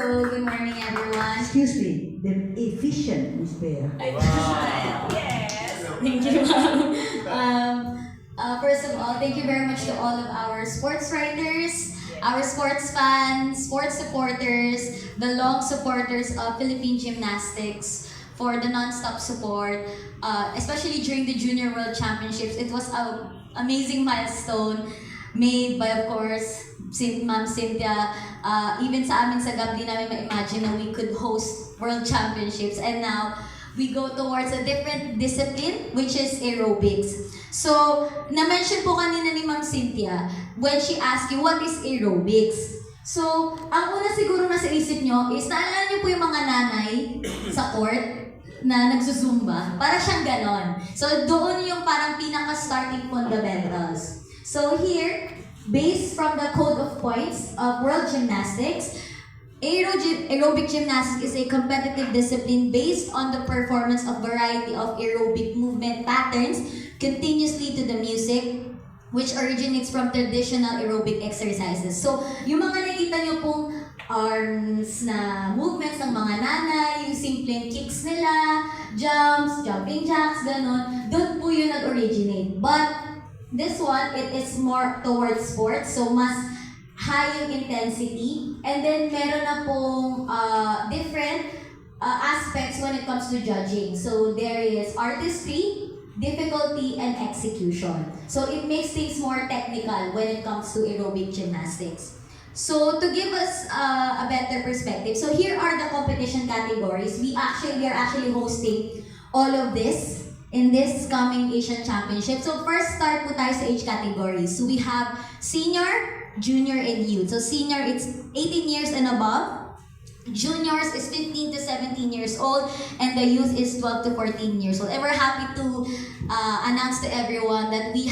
So, good morning everyone. Excuse me, the efficient Miss Bea. Wow. Yes. Thank you, ma'am. First of all, thank you very much to all of our sports writers, our sports fans, sports supporters, the long supporters of Philippine Gymnastics for the non-stop support, especially during the Junior World Championships. It was an amazing milestone made by, of course, Ma'am Cynthia. Even sa amin sa GAB, di namin ma-imagine na we could host World Championships. And now, we go towards a different discipline, which is aerobics. So, na-mention po kanina ni Ma'am Cynthia when she asked you, what is aerobics? So, ang una siguro nasa isip nyo is, naalala nyo po yung mga nanay sa court na nagsusumba? Para siyang ganon. So, doon yung parang pinaka-starting fundamentals. So, here, based from the Code of Points of World Gymnastics, aerobic gymnastics is a competitive discipline based on the performance of variety of aerobic movement patterns continuously to the music, which originates from traditional aerobic exercises. So, yung mga nakita nyo pong arms na movements ng mga nanay, yung simpleng kicks nila, jumps, jumping jacks, ganon, doon po yun nag-originate. But, this one, it is more towards sports, so mas high yung intensity. And then, meron na pong different aspects when it comes to judging. So, there is artistry, difficulty, and execution. So, it makes things more technical when it comes to aerobic gymnastics. So, to give us a better perspective, so here are the competition categories. We are actually hosting all of this in this coming Asian Championship. So, first start po tayo sa age categories. So, we have senior, junior, and youth. So, senior, it's 18 years and above. Juniors is 15 to 17 years old, and the youth is 12 to 14 years old. And we're happy to announce to everyone that we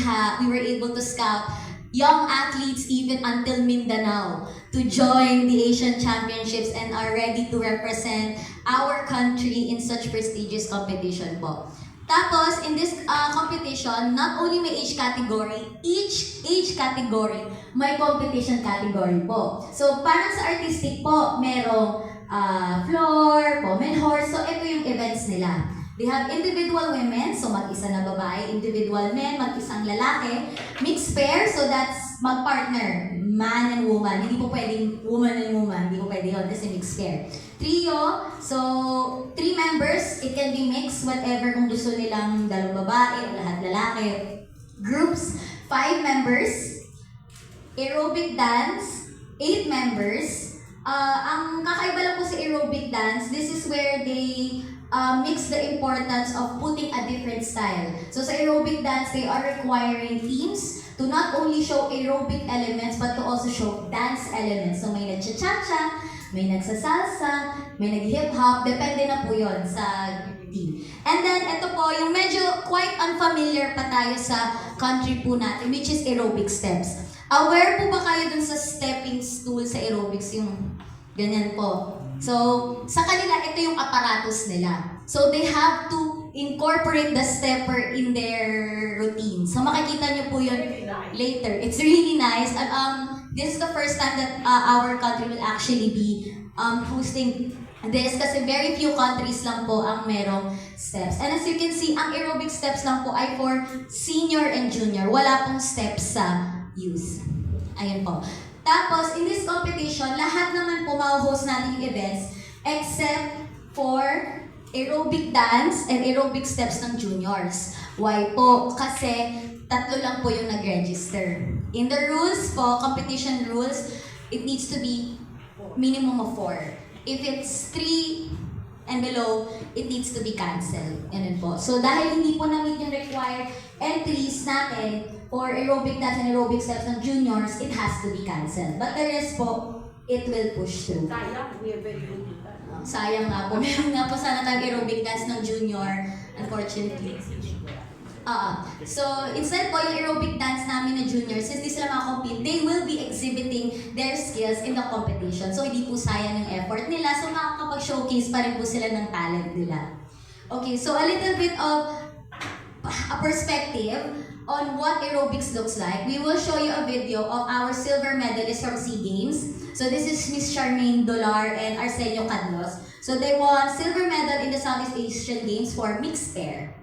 were able to scout young athletes even until Mindanao to join the Asian Championships and are ready to represent our country in such prestigious competition po. Tapos, in this competition, not only may age category, each age category may competition category po. So, parang sa artistic po, merong floor, pommel horse. So, ito yung events nila. They have individual women, so mag-isa na babae, individual men, mag-isang lalaki, mixed pair, so that's mag-partner, man and woman. Hindi po pwedeng woman and woman, hindi po pwede yun kasi mixed pair. Trio, so 3 members, it can be mixed, whatever kung gusto nilang dalawang babae o lahat lalaki. Groups, 5 members. Aerobic dance, 8 members. Ang kakaiba lang po sa aerobic dance, this is where they mix the importance of putting a different style. So sa aerobic dance, they are requiring teams to not only show aerobic elements but to also show dance elements. So may nagcha-cha-cha, may nagsasalsa, may nag-hip-hop, depende na po yun sa team. And then, ito po, yung medyo quite unfamiliar pa tayo sa country po natin, which is aerobic steps. Aware po ba kayo dun sa stepping stool sa aerobics, yung ganyan po? So, sa kanila, ito yung apparatus nila. So, they have to incorporate the stepper in their routine. So, makikita nyo po yun later. It's really nice. This is the first time that our country will actually be hosting this kasi very few countries lang po ang merong steps. And as you can see, ang aerobic steps lang po ay for senior and junior. Wala pong steps sa youth. Ayun po. Tapos, in this competition, lahat naman po ma-host natin yung events except for aerobic dance and aerobic steps ng juniors. Why po? Kasi 3 lang po yung nag-register. In the rules po, competition rules, it needs to be minimum of 4. If it's 3 and below, it needs to be canceled. Ganun po. So dahil hindi po na-meet yung required entries natin for aerobic dance and aerobic steps ng juniors, it has to be canceled. But the rest po, it will push through. Sayang, we are very good. Sayang nga po. Meron nga po sana tayong aerobic dance ng junior, unfortunately. So, instead po yung aerobic dance namin na juniors, since di sila makakompete, they will be exhibiting their skills in the competition. So, hindi po sayang yung effort nila. So, makakapag-showcase pa rin po sila ng talent nila. Okay, so a little bit of a perspective on what aerobics looks like. We will show you a video of our silver medalists from SEA Games. So this is Miss Charmaine Dolar and Arsenio Canlos. So they won silver medal in the Southeast Asian Games for mixed pair.